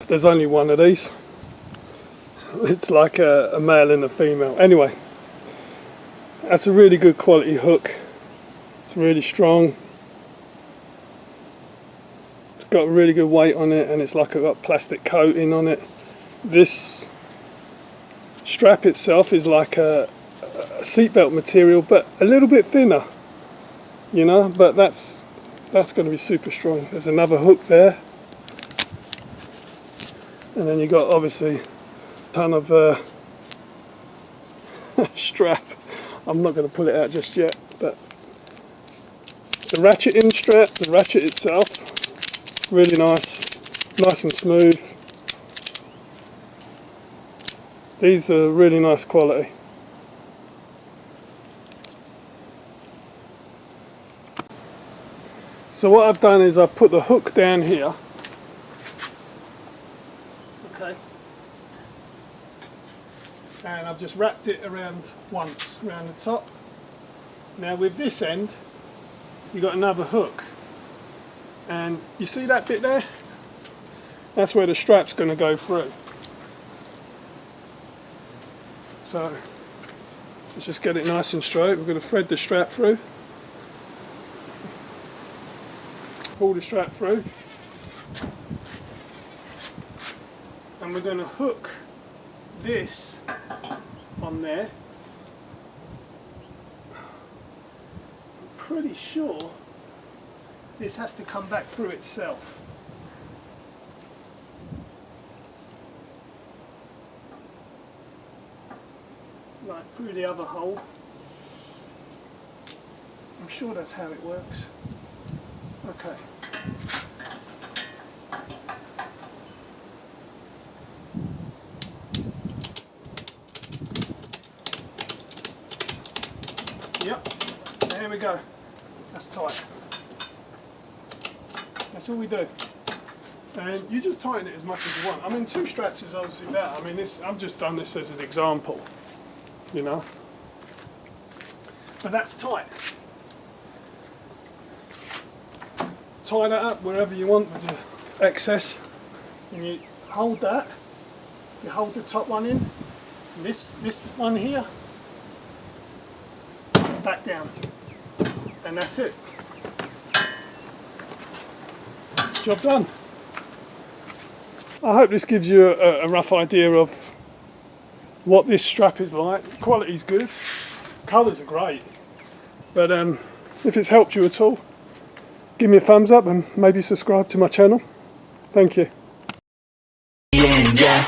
there's only one of these. It's like a male and a female. Anyway, that's a really good quality hook. It's really strong. It's got a really good weight on it, and it's like got plastic coating on it. This strap itself is like a seatbelt material, but a little bit thinner, you know, but that's going to be super strong. There's another hook there, and then you got obviously a ton of strap. I'm not going to pull it out just yet, but the ratchet in strap, the ratchet itself, really nice and smooth. These are really nice quality. So what I've done is I've put the hook down here. Okay. And I've just wrapped it around once, around the top. Now with this end, you've got another hook. And you see that bit there? That's where the strap's going to go through. So let's just get it nice and straight. We're going to thread the strap through. Pull the strap through. And we're going to hook this on there. I'm pretty sure this has to come back through itself. Like through the other hole. I'm sure that's how it works. Okay. Yep, there we go. That's tight. That's all we do. And you just tighten it as much as you want. I mean, 2 straps is obviously that. I mean, I've just done this as an example, you know. But that's tight. Tie that up wherever you want with the excess, and you hold that. You hold the top one in. This one here, back down, and that's it. Job done. I hope this gives you a rough idea of what this strap is like. Quality's good, colours are great, but if it's helped you at all, give me a thumbs up and maybe subscribe to my channel. Thank you. Yeah.